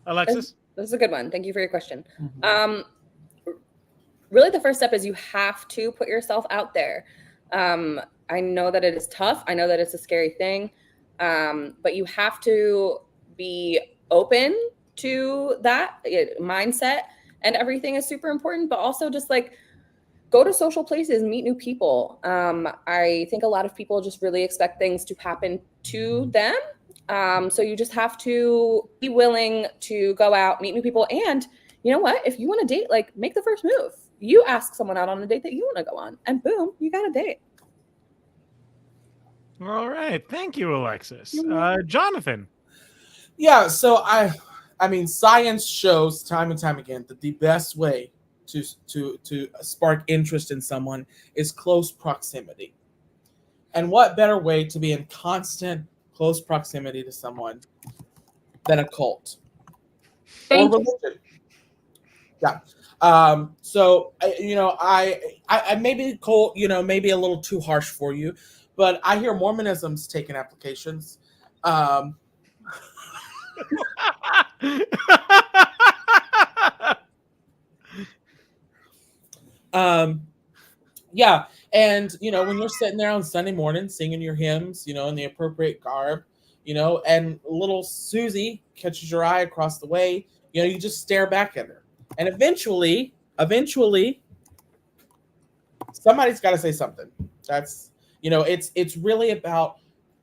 Alexis? This is a good one. Thank you for your question. Really, the first step is you have to put yourself out there. I know that it is tough. I know that it's a scary thing. But you have to be open to that mindset, and everything is super important, but also just like go to social places, meet new people. I think a lot of people just really expect things to happen to them. So you just have to be willing to go out, meet new people. And you know what? If you want to date, like make the first move. You ask someone out on a date that you want to go on, and boom, you got a date. All right. Thank you, Alexis. Jonathan. Yeah, so I I mean, science shows time and time again that the best way to spark interest in someone is close proximity. And what better way to be in constant close proximity to someone than a cult or religion? Yeah. So I maybe cult, maybe a little too harsh for you, but I hear Mormonism's taking applications. Yeah, and when you're sitting there on Sunday morning singing your hymns, in the appropriate garb, and little Susie catches your eye across the way, you just stare back at her, and eventually, somebody's got to say something. That's it's really about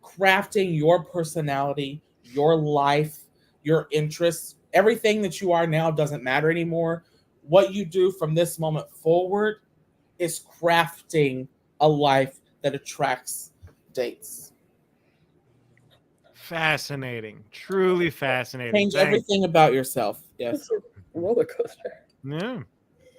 crafting your personality, your life, your interests. Everything that you are now doesn't matter anymore. What you do from this moment forward is crafting a life that attracts dates. Fascinating. Truly fascinating. Change everything about yourself. Yes. It's a roller coaster. Yeah.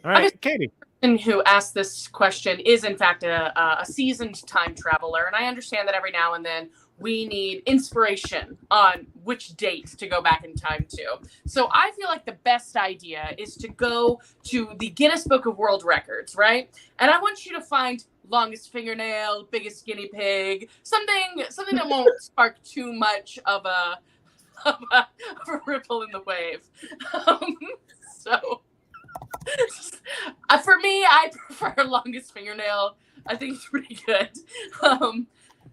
All right, Katie. Who asked this question is in fact a seasoned time traveler, and I understand that every now and then we need inspiration on which date to go back in time to. So I feel like the best idea is to go to the Guinness Book of World Records, right? And I want you to find longest fingernail, biggest guinea pig, something that won't spark too much of a ripple in the wave. So for me, I prefer longest fingernail. I think it's pretty good.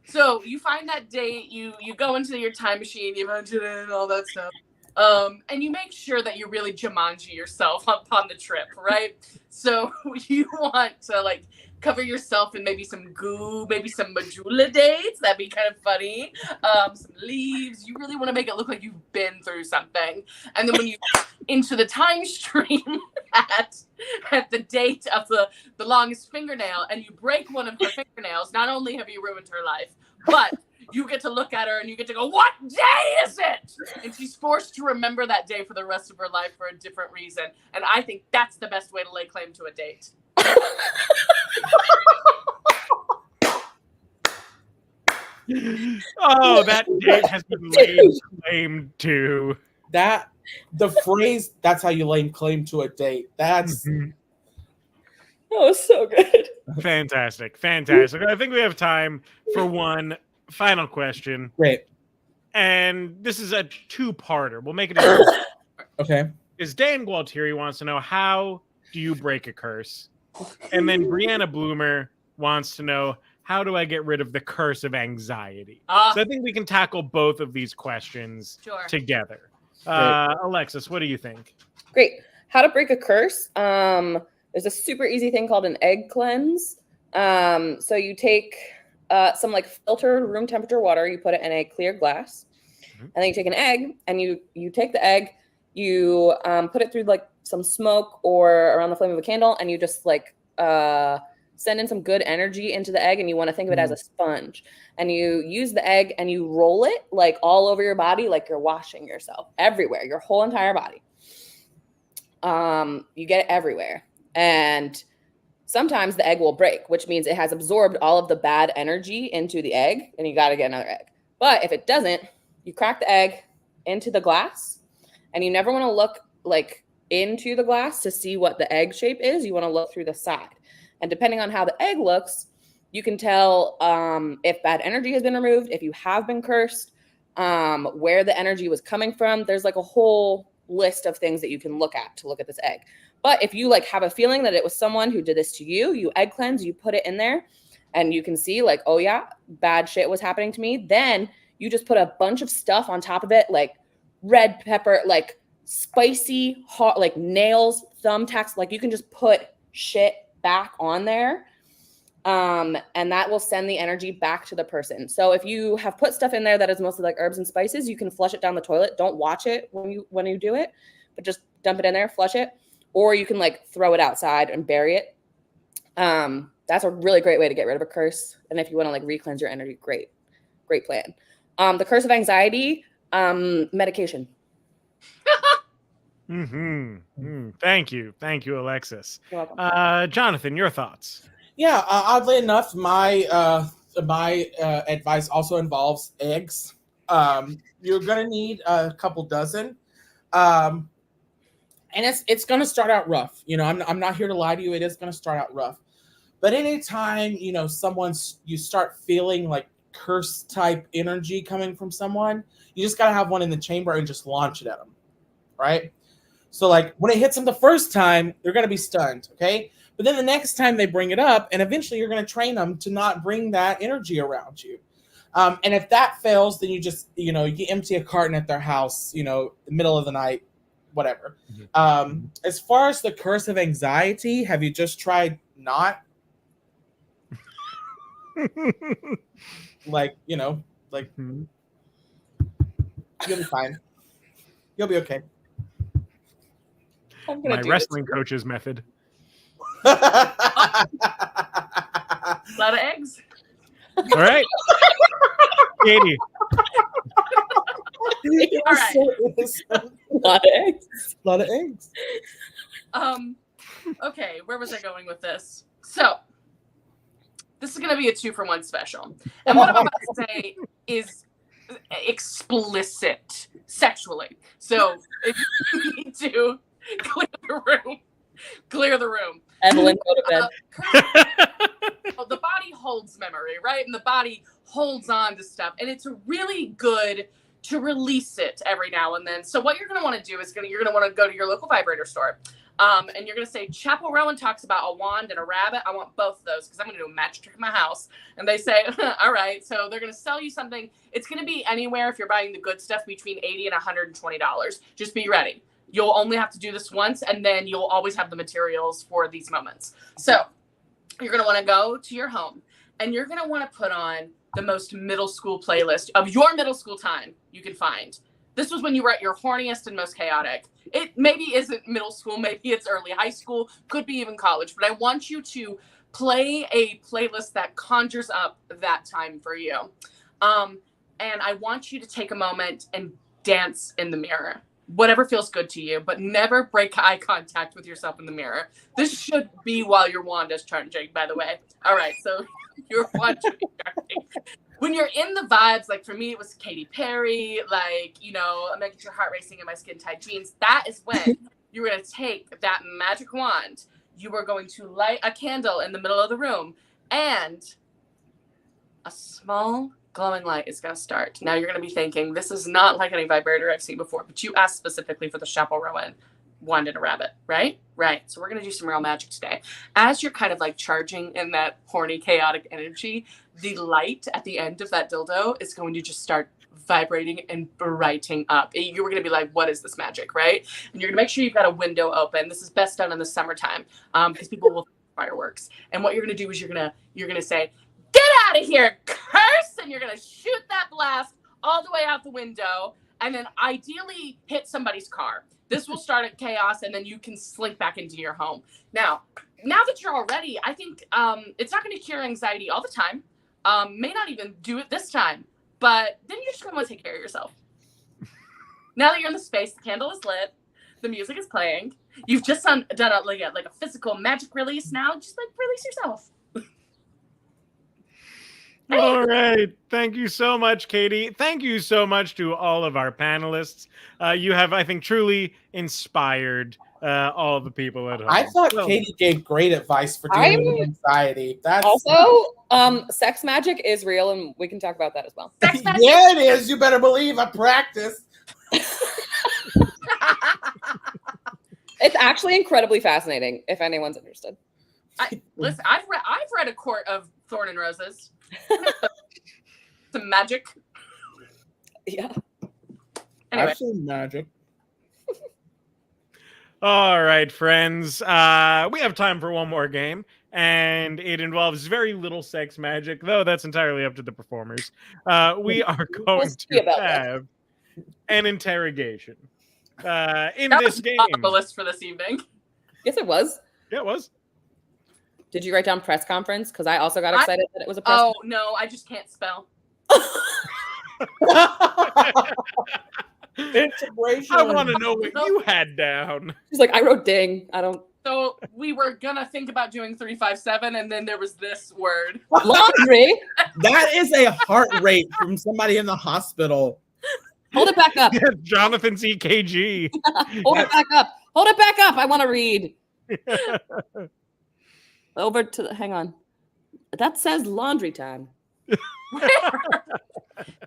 So you find that date, you go into your time machine, you punch it in and all that stuff. And you make sure that you really Jumanji yourself up on the trip, right? So you want to cover yourself in maybe some goo, maybe some majula dates. That'd be kind of funny. Some leaves. You really want to make it look like you've been through something. And then when you into the time stream at the date of the longest fingernail and you break one of her fingernails, not only have you ruined her life, but you get to look at her and you get to go, what day is it? And she's forced to remember that day for the rest of her life for a different reason. And I think that's the best way to lay claim to a date. Oh, that date has been laid claim to. That the phrase, that's how you lay claim to a date. That's That was so good. Fantastic. I think we have time for one final question. Great. And this is a two-parter. We'll make it okay. Is Dan Gualtieri wants to know, how do you break a curse? And then Brianna Bloomer wants to know, how do I get rid of the curse of anxiety? So I think we can tackle both of these questions together. Alexis, what do you think? Great. How to break a curse. There's a super easy thing called an egg cleanse. So you take some filtered room temperature water, you put it in a clear glass, and then you take an egg and you take the egg, you put it through some smoke or around the flame of a candle, and you just send in some good energy into the egg, and you want to think of it as a sponge. And you use the egg and you roll it all over your body, like you're washing yourself everywhere, your whole entire body. You get it everywhere. And sometimes the egg will break, which means it has absorbed all of the bad energy into the egg, and you got to get another egg. But if it doesn't, you crack the egg into the glass, and you never want to look into the glass to see what the egg shape is. You want to look through the side. And depending on how the egg looks, you can tell if bad energy has been removed, if you have been cursed, where the energy was coming from. There's a whole list of things that you can look at this egg. But if you have a feeling that it was someone who did this to you, you egg cleanse, you put it in there, and you can see oh yeah, bad shit was happening to me. Then you just put a bunch of stuff on top of it, red pepper, spicy, hot, nails, thumbtacks. You can just put shit back on there. And that will send the energy back to the person. So if you have put stuff in there that is mostly herbs and spices, you can flush it down the toilet. Don't watch it when you do it, but just dump it in there, flush it. Or you can throw it outside and bury it. That's a really great way to get rid of a curse. And if you want to re-cleanse your energy, great plan. The curse of anxiety, medication. Thank you, Alexis. You're welcome. Jonathan, your thoughts? Yeah, oddly enough, my advice also involves eggs. You're gonna need a couple dozen, and it's gonna start out rough. I'm not here to lie to you. It is gonna start out rough, but anytime you start feeling like curse type energy coming from someone, you just gotta have one in the chamber and just launch it at them, right? So like when it hits them the first time, they're gonna be stunned, okay? But then the next time they bring it up, and eventually you're going to train them to not bring that energy around you. And if that fails, then you just, you empty a carton at their house, the middle of the night, whatever. As far as the curse of anxiety, have you just tried not? You'll be fine. You'll be okay. My wrestling coach's method. A lot of eggs. All right. Katie. All right. A lot of eggs. A lot of eggs. Okay, where was I going with this? So, this is going to be a 2-for-1 special. And what I'm about to say is explicit sexually. So, if you need to clear the room. Evelyn, go to bed. The body holds memory, right? And the body holds on to stuff. And it's really good to release it every now and then. So what you're going to want to do is you're going to want to go to your local vibrator store. And you're going to say, Chapel Rowan talks about a wand and a rabbit. I want both of those because I'm going to do a magic trick in my house. And they say, all right. So they're going to sell you something. It's going to be anywhere, if you're buying the good stuff, between $80 and $120. Just be ready. You'll only have to do this once, and then you'll always have the materials for these moments. So you're going to want to go to your home, and you're going to want to put on the most middle school playlist of your middle school time you can find. This was when you were at your horniest and most chaotic. It maybe isn't middle school, maybe it's early high school, could be even college, but I want you to play a playlist that conjures up that time for you. And I want you to take a moment and dance in the mirror. Whatever feels good to you, but never break eye contact with yourself in the mirror. This should be while your wand is charging, by the way. All right, so your wand should be charging. When you're in the vibes, like for me, it was Katy Perry, I'm making your heart racing in my skin-tight jeans. That is when you were going to take that magic wand. You were going to light a candle in the middle of the room, and a small glowing light is going to start. Now you're going to be thinking, this is not like any vibrator I've seen before, but you asked specifically for the Chapel Rowan wand and a rabbit, right? Right. So we're going to do some real magic today. As you're kind of like charging in that horny, chaotic energy, the light at the end of that dildo is going to just start vibrating and brighting up. You're going to be like, what is this magic, right? And you're going to make sure you've got a window open. This is best done in the summertime because people will fireworks. And what you're going to do is you're going to say, get out of here, curse! And you're going to shoot that blast all the way out the window and then ideally hit somebody's car. This will start at chaos, and then you can slink back into your home. Now that you're all ready, I think it's not going to cure anxiety all the time. May not even do it this time, but then you're just going to want to take care of yourself. Now that you're in the space, the candle is lit, the music is playing. You've just done a physical magic release. Now just release yourself. All right. Thank you so much, Katie. Thank you so much to all of our panelists. You have, I think, truly inspired all the people at home. I thought Katie gave great advice for dealing with anxiety. That's also sex magic is real, and we can talk about that as well. Sex magic? Yeah, it is. You better believe I practice. It's actually incredibly fascinating. If anyone's interested, Listen, I've read A Court of Thorn and Roses. Some magic. Yeah. Anyway. I've seen magic. All right, friends. We have time for one more game, and it involves very little sex magic, though that's entirely up to the performers. We are going to have an interrogation. In this game. On the list for this evening. Yes, it was. Yeah, it was. Did you write down press conference? Because I also got excited that it was a press conference. No, I just can't spell. Integration. I want to know what you had down. She's like, I wrote ding. I don't. So we were gonna think about doing 357, and then there was this word. Laundry. That is a heart rate from somebody in the hospital. Hold it back up. Jonathan's EKG. Hold it back up. Hold it back up. I want to read. Over to the, hang on. That says laundry time. Where?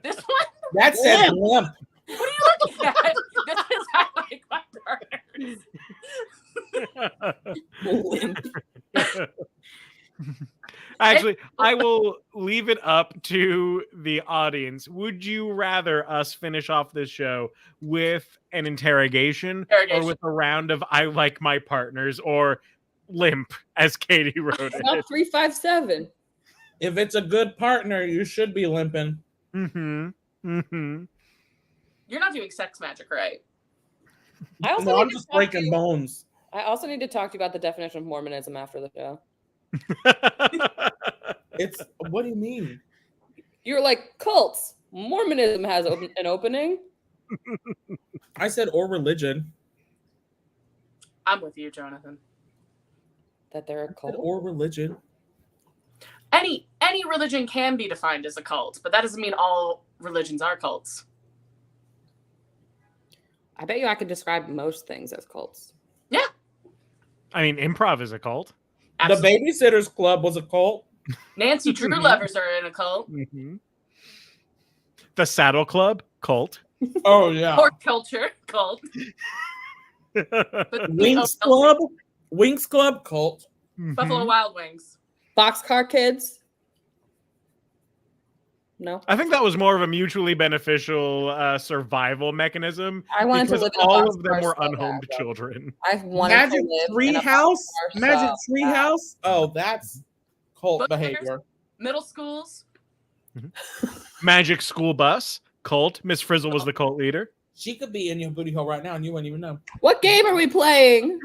This one? That says limp. What are you looking at? This is how I like my partners. Limp. Actually, I will leave it up to the audience. Would you rather us finish off this show with an interrogation. Or with a round of I like my partners or limp, as Katie wrote it? About 357. If it's a good partner, you should be limping. You're not doing sex magic, right? I'm just breaking bones. I also need to talk to you about the definition of Mormonism after the show. It's what do you mean? You're like cults. Mormonism has an opening. I said or religion. I'm with you, Jonathan. That they're a cult or religion. Any religion can be defined as a cult, but that doesn't mean all religions are cults. I bet you I could describe most things as cults. Yeah. I mean, improv is a cult. Absolutely. The Babysitters Club was a cult. Nancy Drew lovers are in a cult. The Saddle Club cult. Oh yeah. Pork culture cult. Winx Club. Winx Club cult. Buffalo Wild Wings. Boxcar Kids. No. I think that was more of a mutually beneficial survival mechanism. I wanted to live in all a of them were so unhomed bad, children. I wanted Magic to live Tree in a House. boxcar Magic so Tree bad. House. Oh, that's cult Bookers, behavior. Middle schools. Magic School Bus cult. Miss Frizzle was the cult leader. She could be in your booty hole right now, and you wouldn't even know. What game are we playing?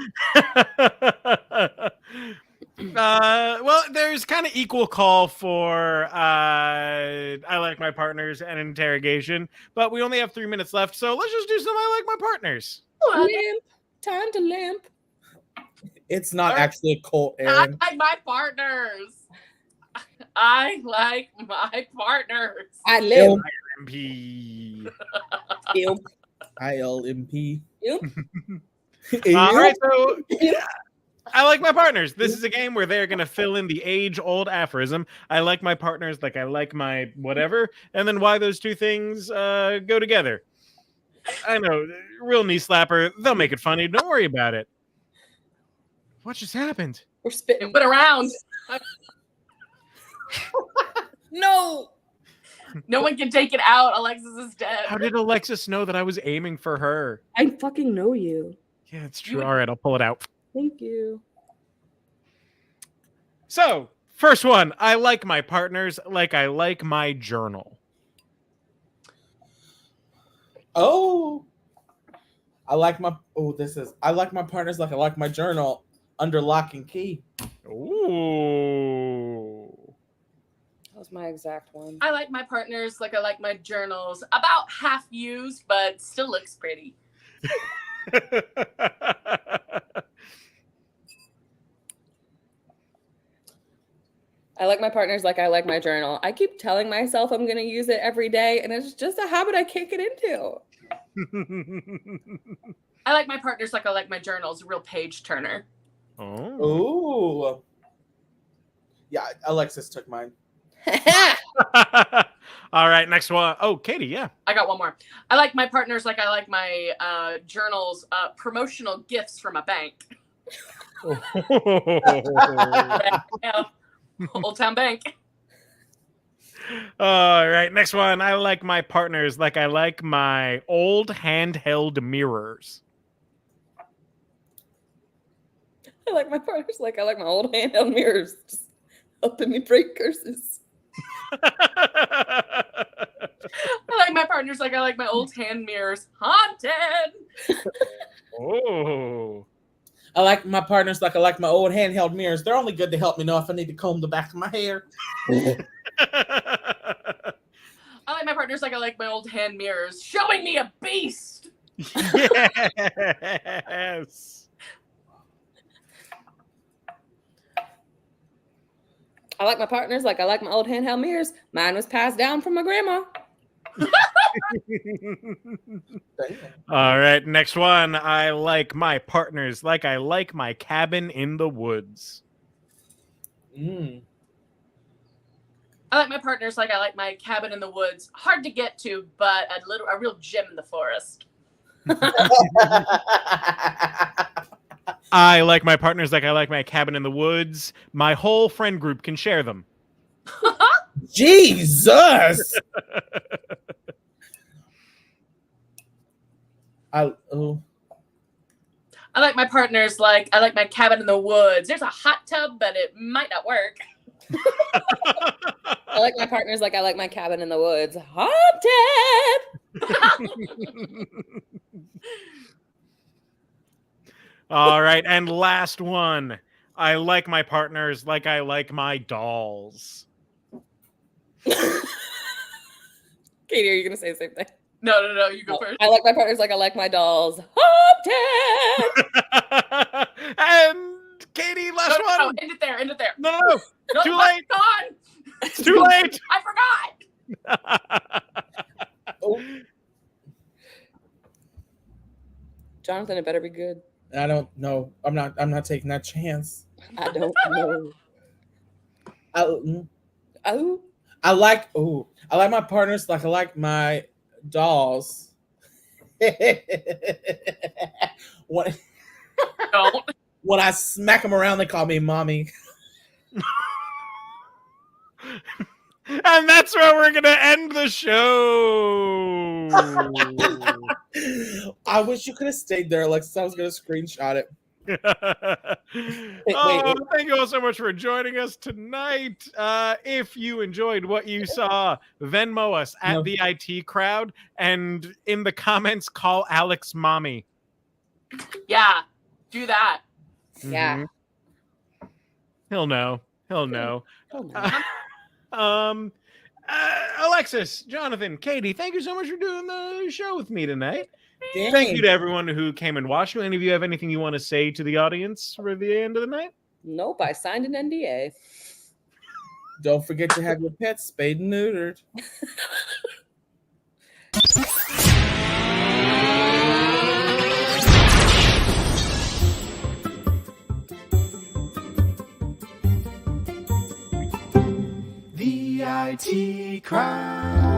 Well, there's kind of equal call for I like my partners and interrogation, but we only have 3 minutes left, so let's just do some I like my partners. Limp. Time to limp. It's not actually a cult, I Aaron. like my partners. I like my partners. I live. MP. Ilp. ILMP. All right, so I like my partners. This is a game where they're going to fill in the age-old aphorism. I like my partners like I like my whatever, and then why those two things go together. I know, real knee slapper. They'll make it funny. Don't worry about it. What just happened? We're spitting. It went around. No. No one can take it out. Alexis is dead. How did Alexis know that I was aiming for her? I fucking know you. Yeah, it's true. All right, I'll pull it out. Thank you. So, first one. I like my partners like I like my journal. Oh. I like my partners like I like my journal under lock and key. Ooh. That was my exact one. I like my partners like I like my journals. About half used, but still looks pretty. I like my partners like I like my journal. I keep telling myself I'm going to use it every day, and it's just a habit I can't get into. I like my partners like I like my journals. A real page turner. Oh. Ooh. Yeah, Alexis took mine. All right, next one. Oh, Katie, yeah. I got one more. I like my partners like I like my journals. Promotional gifts from a bank. Yeah. Old Town Bank. All right, next one. I like my partners like I like my old handheld mirrors. I like my partners like I like my old handheld mirrors. Just helping me break curses. I like my partners like I like my old hand mirrors. Haunted. Oh. I like my partners like I like my old handheld mirrors. They're only good to help me know if I need to comb the back of my hair. I like my partners like I like my old hand mirrors, showing me a beast. Yes. I like my partners like I like my old handheld mirrors. Mine was passed down from my grandma. All right, next one. I like my partners like I like my cabin in the woods. Mm. I like my partners like I like my cabin in the woods. Hard to get to, but a real gem in the forest. I like my partners like I like my cabin in the woods. My whole friend group can share them. Jesus. I like my partners like I like my cabin in the woods. There's a hot tub, but it might not work. I like my partners like I like my cabin in the woods. Haunted. All right, and last one. I like my partners like I like my dolls. Katie, are you gonna say the same thing? No, you go first. I like my partners like I like my dolls. Haunted. And Katie, last one. No, end it there. No. No, Too late. Gone. It's too late. I forgot. Oh, Jonathan, it better be good. I don't know. I'm not taking that chance. I don't know. Oh. Oh, I like my partners like I like my dolls. when Don't. when I smack them around, they call me mommy. And that's where we're gonna end the show. I wish you could have stayed there, Alexis. I was gonna screenshot it. Thank you all so much for joining us tonight. If you enjoyed what you saw, Venmo us at the IT Crowd, and in the comments, call Alex mommy. Yeah, do that. yeah. Mhm. He'll know. Oh, no. Alexis, Jonathan, Katie, thank you so much for doing the show with me tonight. Dang. Thank you to everyone who came and watched. Do any of you have anything you want to say to the audience for the end of the night? Nope, I signed an NDA. Don't forget to have your pets spayed and neutered. The IT Crowd.